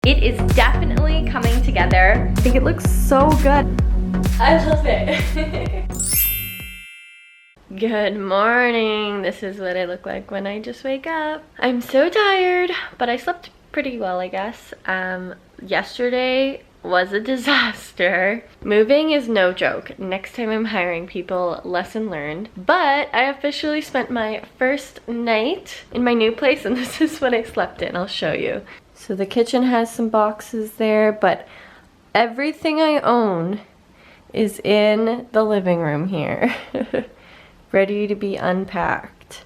It is definitely coming together. I think it looks so good. I love it. Good morning. This is what I look like when I just wake up. I'm so tired, but I slept pretty well, I guess. Yesterday was a disaster. Moving is no joke. Next time I'm hiring people, lesson learned. But I officially spent my first night in my new place, and this is what I slept in. I'll show you. So the kitchen has some boxes there, but everything I own is in the living room here. Ready to be unpacked.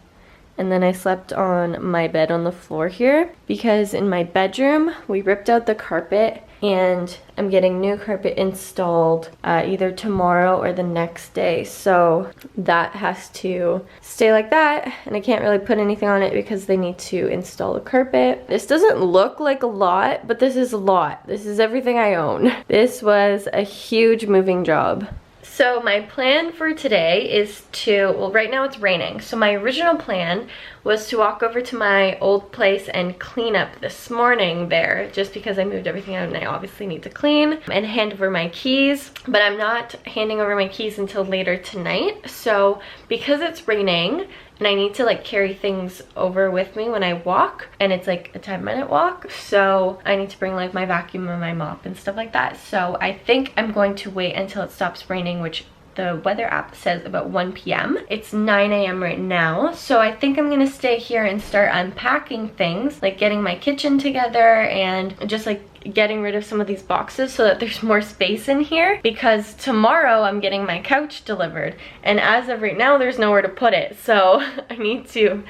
And then I slept on my bed on the floor here because in my bedroom we ripped out the carpet and I'm getting new carpet installed either tomorrow or the next day. So that has to stay like that, and I can't really put anything on it because they need to install the carpet. This doesn't look like a lot, but this is a lot. This is everything I own. This was a huge moving job. So my plan for today is to, well, right now it's raining. So my original plan was to walk over to my old place and clean up this morning there, just because I moved everything out and I obviously need to clean, and hand over my keys. But I'm not handing over my keys until later tonight. So because it's raining and I need to like carry things over with me when I walk, and it's like a 10-minute walk, so I need to bring like my vacuum and my mop and stuff like that. So I think I'm going to wait until it stops raining, which the weather app says about 1 p.m. It's 9 a.m. right now, so I think I'm gonna stay here and start unpacking things, like getting my kitchen together and just like getting rid of some of these boxes so that there's more space in here, because tomorrow I'm getting my couch delivered, and as of right now there's nowhere to put it, so I need to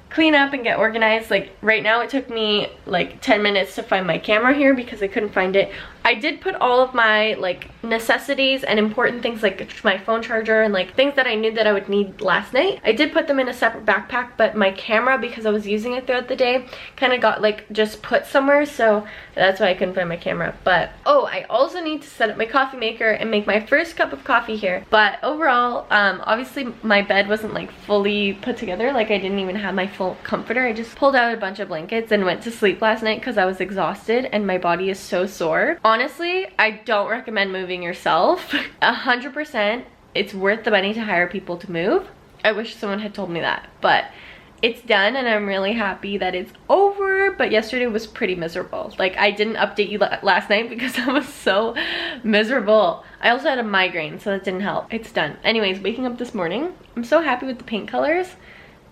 clean up and get organized. Like right now it took me like 10 minutes to find my camera here because I couldn't find it. I did put all of my like necessities and important things like my phone charger and like things that I knew that I would need last night. I did put them in a separate backpack, but my camera, because I was using it throughout the day, kind of got like just put somewhere, so that's why I couldn't find my camera. But oh, I also need to set up my coffee maker and make my first cup of coffee here. But overall, obviously my bed wasn't like fully put together. Like I didn't even have my full comforter. I just pulled out a bunch of blankets and went to sleep last night because I was exhausted and my body is so sore. Honestly, I don't recommend moving yourself. 100%, it's worth the money to hire people to move. I wish someone had told me that, but it's done and I'm really happy that it's over. But yesterday was pretty miserable. Like I didn't update you last night because I was so miserable. I also had a migraine, so that didn't help. It's done. Anyways, waking up this morning, I'm so happy with the paint colors.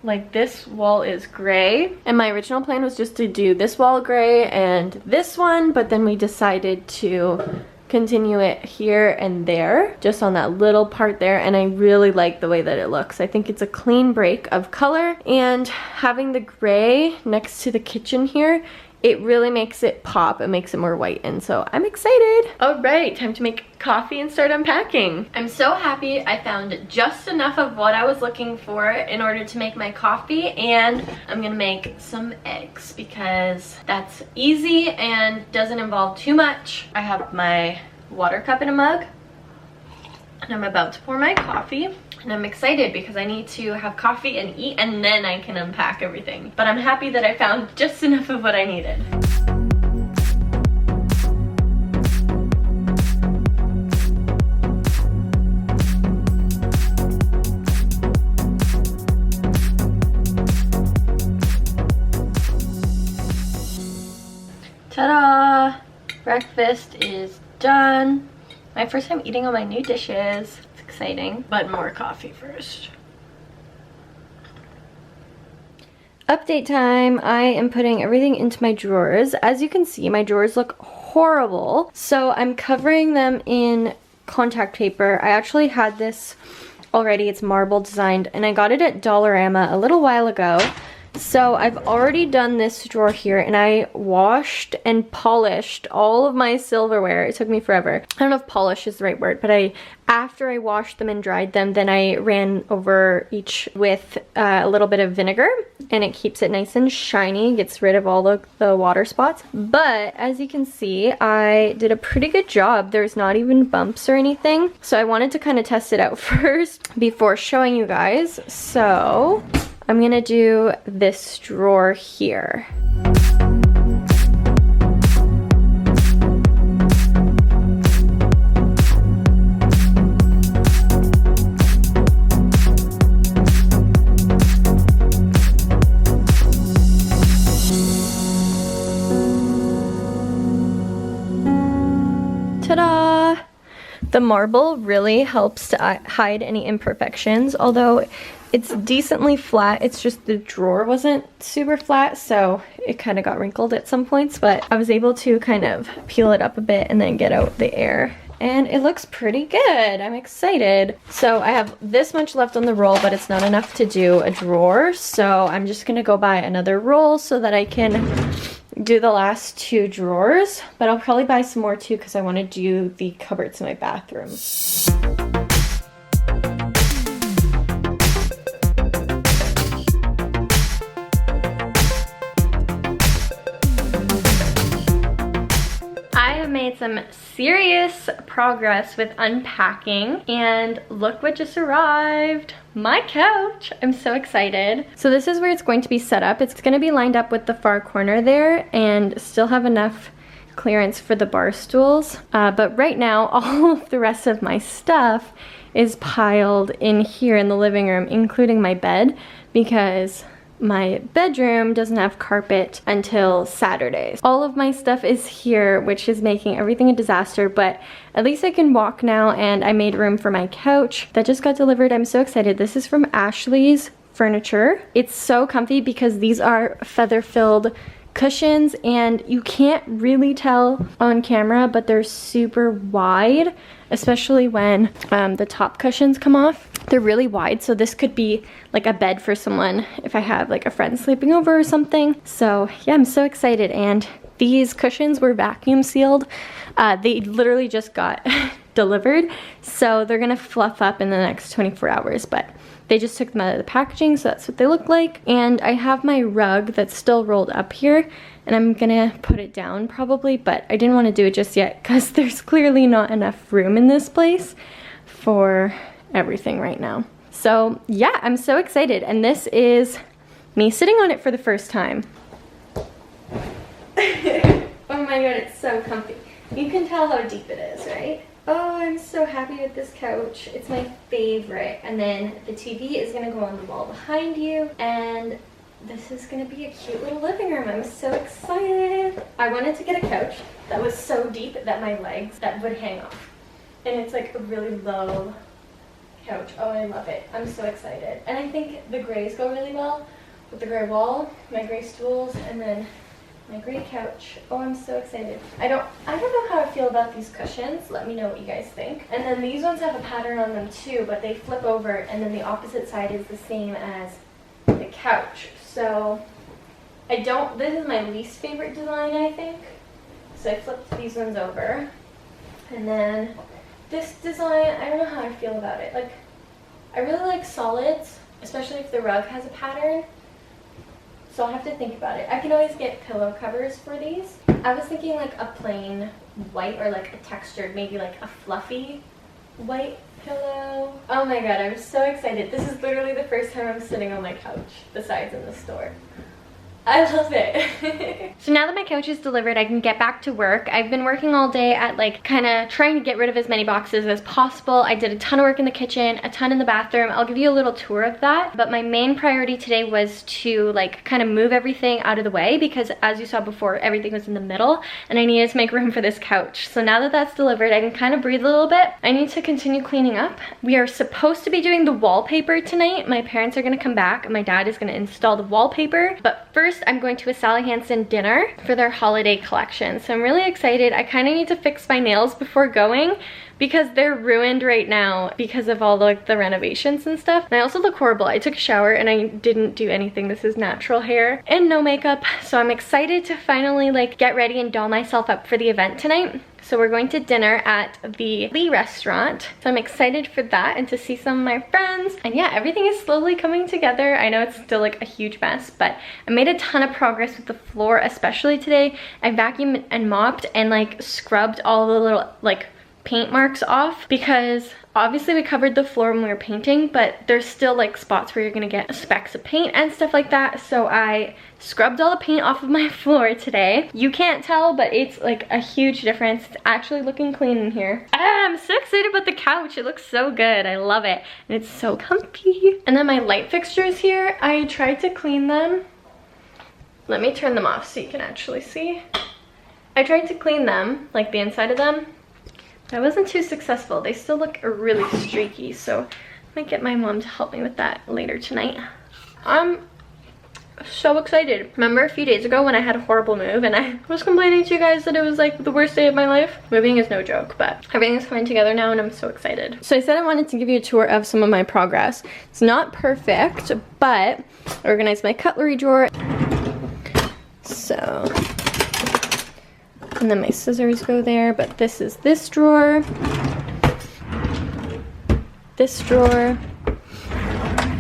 Like this wall is gray, and my original plan was just to do this wall gray and this one, but then we decided to continue it here and there, just on that little part there, and I really like the way that it looks. I think it's a clean break of color, and having the gray next to the kitchen here, it really makes it pop. It makes it more white, and so I'm excited. All right, time to make coffee and start unpacking. I'm so happy I found just enough of what I was looking for in order to make my coffee, and I'm gonna make some eggs because that's easy and doesn't involve too much. I have my water cup in a mug, and I'm about to pour my coffee. And I'm excited because I need to have coffee and eat, and then I can unpack everything. But I'm happy that I found just enough of what I needed. Ta-da! Breakfast is done. My first time eating on my new dishes. Exciting, but more coffee first. Update time. I am putting everything into my drawers. As you can see, my drawers look horrible, so I'm covering them in contact paper. I actually had this already. It's marble designed, and I got it at Dollarama a little while ago. So I've already done this drawer here, and I washed and polished all of my silverware. It took me forever. I don't know if polish is the right word, but after I washed them and dried them, then I ran over each with a little bit of vinegar, and it keeps it nice and shiny, gets rid of all the water spots. But as you can see, I did a pretty good job. There's not even bumps or anything. So I wanted to kind of test it out first before showing you guys. So I'm gonna do this drawer here. The marble really helps to hide any imperfections, although it's decently flat. It's just the drawer wasn't super flat, so it kind of got wrinkled at some points, but I was able to kind of peel it up a bit and then get out the air. And it looks pretty good. I'm excited. So I have this much left on the roll, but it's not enough to do a drawer. So I'm just gonna go buy another roll so that I can do the last 2 drawers. But I'll probably buy some more too because I want to do the cupboards in my bathroom. Made some serious progress with unpacking, and look what just arrived. My couch. I'm so excited. So this is where it's going to be set up. It's going to be lined up with the far corner there and still have enough clearance for the bar stools. But right now all of the rest of my stuff is piled in here in the living room, including my bed, because my bedroom doesn't have carpet until Saturdays. All of my stuff is here, which is making everything a disaster, but at least I can walk now, and I made room for my couch that just got delivered. I'm so excited. This is from Ashley's Furniture. It's so comfy because these are feather-filled cushions, and you can't really tell on camera, but they're super wide, especially when the top cushions come off. They're really wide, so this could be like a bed for someone if I have like a friend sleeping over or something. So yeah, I'm so excited. And these cushions were vacuum sealed. They literally just got delivered, so they're gonna fluff up in the next 24 hours, but they just took them out of the packaging, so that's what they look like. And I have my rug that's still rolled up here, and I'm gonna put it down probably, but I didn't want to do it just yet because there's clearly not enough room in this place for everything right now. So yeah, I'm so excited, and this is me sitting on it for the first time. Oh my god, it's so comfy. You can tell how deep it is, right? Oh, I'm so happy with this couch. It's my favorite. And then the TV is gonna go on the wall behind you, and this is gonna be a cute little living room. I'm so excited. I wanted to get a couch that was so deep that my legs that would hang off. And it's like a really low couch. Oh, I love it. I'm so excited. And I think the grays go really well with the gray wall, my gray stools, and then my gray couch. Oh, I'm so excited. I don't know how I feel about these cushions. Let me know what you guys think. And then these ones have a pattern on them too, but they flip over, and then the opposite side is the same as the couch. So this is my least favorite design, I think. So I flipped these ones over. And then this design, I don't know how I feel about it. Like, I really like solids, especially if the rug has a pattern. So I'll have to think about it. I can always get pillow covers for these. I was thinking like a plain white, or like a textured, maybe like a fluffy white pillow. Oh my god, I'm so excited. This is literally the first time I'm sitting on my couch, besides in the store. I love it. So now that my couch is delivered, I can get back to work. I've been working all day at like kind of trying to get rid of as many boxes as possible. I did a ton of work in the kitchen, a ton in the bathroom. I'll give you a little tour of that. But my main priority today was to like kind of move everything out of the way, because as you saw before, everything was in the middle and I needed to make room for this couch. So now that that's delivered, I can kind of breathe a little bit. I need to continue cleaning up. We are supposed to be doing the wallpaper tonight. My parents are gonna come back and my dad is gonna install the wallpaper. But first, I'm going to a Sally Hansen dinner for their holiday collection. So I'm really excited. I kind of need to fix my nails before going because they're ruined right now because of all the renovations and stuff. And I also look horrible. I took a shower and I didn't do anything. This is natural hair and no makeup. So I'm excited to finally like get ready and doll myself up for the event tonight. So we're going to dinner at the Lee restaurant. So I'm excited for that and to see some of my friends. And yeah, everything is slowly coming together. I know it's still like a huge mess, but I made a ton of progress with the floor, especially today. I vacuumed and mopped and like scrubbed all the little like paint marks off, because obviously we covered the floor when we were painting, but there's still like spots where you're gonna get specks of paint and stuff like that. So I scrubbed all the paint off of my floor today. You can't tell, but it's like a huge difference. It's actually looking clean in here. I'm so excited about the couch. It looks so good. I love it. And it's so comfy. And then my light fixtures here, I tried to clean them. Let me turn them off so you can actually see. I tried to clean them, like the inside of them, That wasn't too successful. They still look really streaky, so I might get my mom to help me with that later tonight. I'm so excited. Remember a few days ago when I had a horrible move and I was complaining to you guys that it was like the worst day of my life? Moving is no joke, but everything is coming together now and I'm so excited. So I said I wanted to give you a tour of some of my progress. It's not perfect, but I organized my cutlery drawer. So, and then my scissors go there, but this is this drawer, this drawer.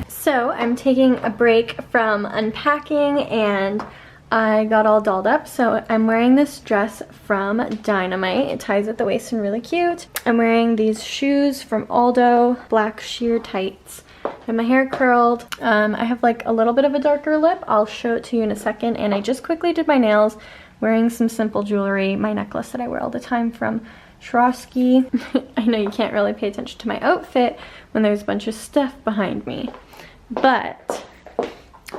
So I'm taking a break from unpacking and I got all dolled up. So I'm wearing this dress from Dynamite. It ties at the waist and really cute. I'm wearing these shoes from Aldo, black sheer tights. I have my hair curled. I have like a little bit of a darker lip. I'll show it to you in a second. And I just quickly did my nails, wearing some simple jewelry, my necklace that I wear all the time from Swarovski. I know you can't really pay attention to my outfit when there's a bunch of stuff behind me. But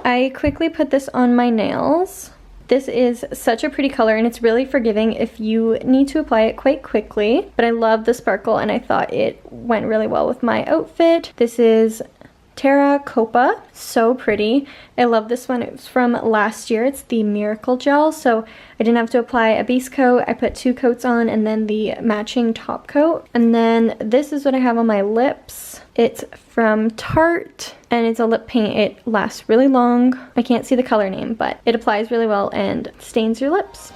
I quickly put this on my nails. This is such a pretty color and it's really forgiving if you need to apply it quite quickly. But I love the sparkle and I thought it went really well with my outfit. This is Terra Copa, so pretty. I love this one. It was from last year. It's the Miracle Gel, so I didn't have to apply a base coat. I put 2 coats on and then the matching top coat. And then this is what I have on my lips. It's from Tarte and it's a lip paint. It lasts really long. I can't see the color name, but it applies really well and stains your lips.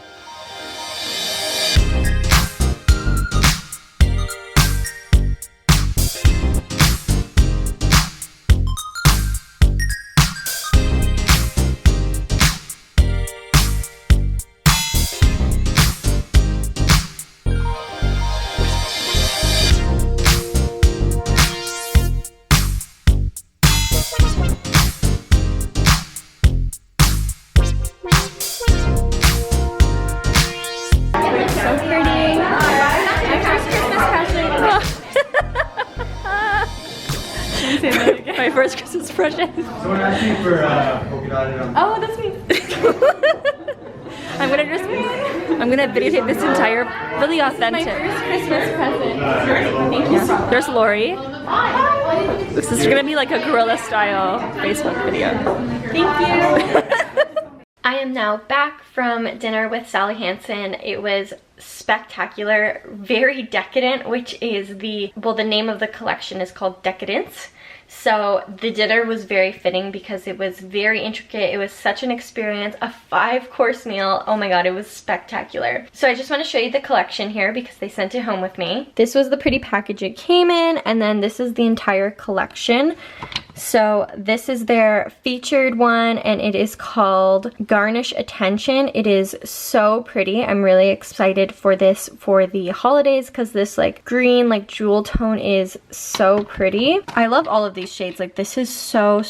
My first Christmas present. Someone asked me for polka dotted on. Oh, that's me. I'm gonna videotape this entire, really authentic. My first Christmas present. Thank you. There's Lori. This is gonna be like a guerrilla style Facebook video. Thank you. I am now back from dinner with Sally Hansen. It was spectacular, very decadent, which is the name of the collection is called Decadence. So the dinner was very fitting because it was very intricate. It was such an experience, a 5-course meal. Oh my god, it was spectacular. So I just want to show you the collection here because they sent it home with me. This was the pretty package it came in, and then this is the entire collection. So this is their featured one and it is called Garnish Attention. It is so pretty. I'm really excited for this for the holidays because this like green like jewel tone is so pretty. I love all of these shades. Like this is so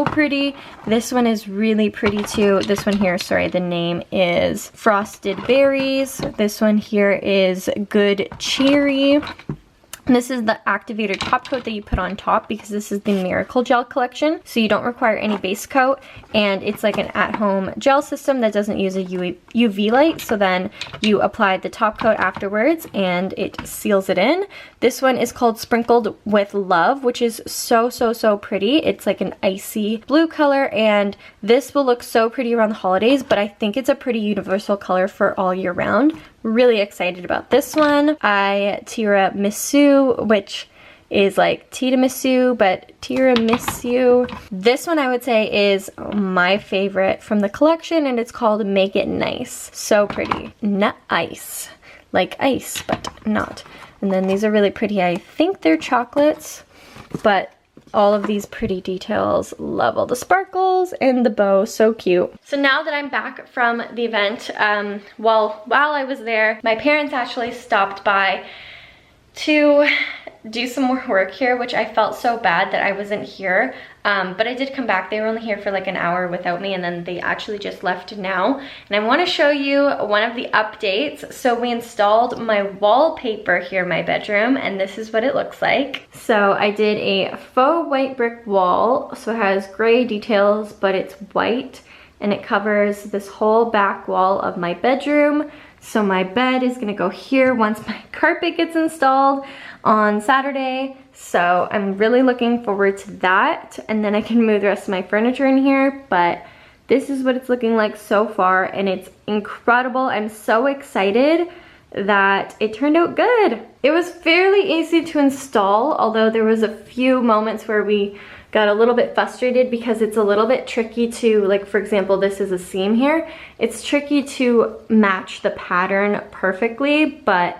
pretty. This one is really pretty too. This one here, sorry, the name is Frosted Berries. This one here is Good Cherry. And this is the activator top coat that you put on top because this is the Miracle Gel collection. So you don't require any base coat and it's like an at-home gel system that doesn't use a UV light. So then you apply the top coat afterwards and it seals it in. This one is called Sprinkled with Love, which is so pretty. It's like an icy blue color and this will look so pretty around the holidays, but I think it's a pretty universal color for all year round. Really excited about this one. Tiramisu, which is like tiramisu, but tiramisu. This one I would say is my favorite from the collection and it's called Make It Nice. So pretty. Nice. Like ice, but not. And then these are really pretty. I think they're chocolates, but all of these pretty details. Love all the sparkles and the bow, so cute. So now that I'm back from the event, while I was there, my parents actually stopped by to do some more work here, which I felt so bad that I wasn't here. But I did come back. They were only here for like an hour without me and then they actually just left now. And I want to show you one of the updates. So we installed my wallpaper here in my bedroom and this is what it looks like. So I did a faux white brick wall. So it has gray details, but it's white and it covers this whole back wall of my bedroom. So my bed is gonna go here once my carpet gets installed on Saturday. So I'm really looking forward to that. And then I can move the rest of my furniture in here, but this is what it's looking like so far, and it's incredible. I'm so excited that it turned out good. It was fairly easy to install, although there was a few moments where we got a little bit frustrated because it's a little bit tricky to, like for example, this is a seam here. It's tricky to match the pattern perfectly, but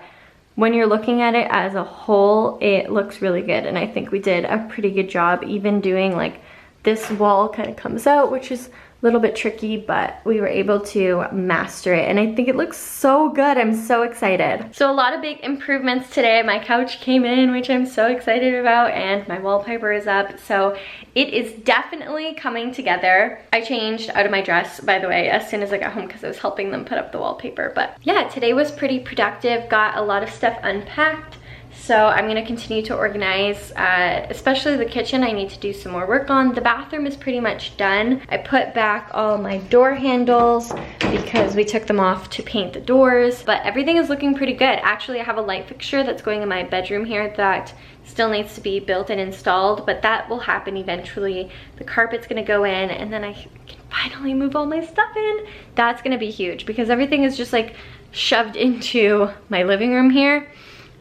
when you're looking at it as a whole, it looks really good. And I think we did a pretty good job, even doing like this wall kind of comes out, which is a little bit tricky, but we were able to master it, and I think it looks so good. I'm so excited. So a lot of big improvements today. My couch came in, which I'm so excited about, and my wallpaper is up, so it is definitely coming together. I changed out of my dress, by the way, as soon as I got home because I was helping them put up the wallpaper. But yeah, today was pretty productive. Got a lot of stuff unpacked. So I'm gonna continue to organize, especially the kitchen. I need to do some more work on. The bathroom is pretty much done. I put back all my door handles because we took them off to paint the doors, but everything is looking pretty good. Actually, I have a light fixture that's going in my bedroom here that still needs to be built and installed, but that will happen eventually. The carpet's gonna go in, and then I can finally move all my stuff in. That's gonna be huge because everything is just like shoved into my living room here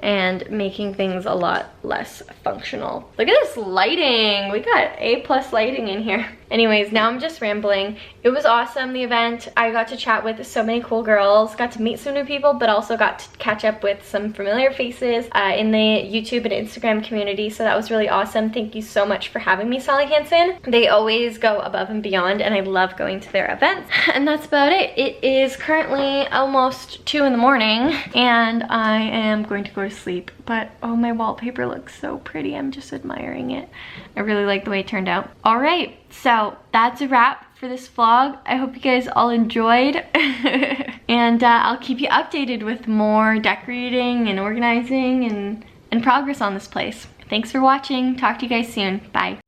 and making things a lot less functional. Look at this lighting. We got A+ lighting in here. Anyways, now I'm just rambling. It was awesome, the event. I got to chat with so many cool girls, got to meet some new people, but also got to catch up with some familiar faces in the YouTube and Instagram community, so that was really awesome. Thank you so much for having me, Sally Hansen. They always go above and beyond, and I love going to their events. And that's about it. It is currently almost 2 in the morning, and I am going to go to sleep, but oh, my wallpaper looks so pretty. I'm just admiring it. I really like the way it turned out. All right, so that's a wrap for this vlog. I hope you guys all enjoyed. And I'll keep you updated with more decorating and organizing and progress on this place. Thanks for watching. Talk to you guys soon. Bye.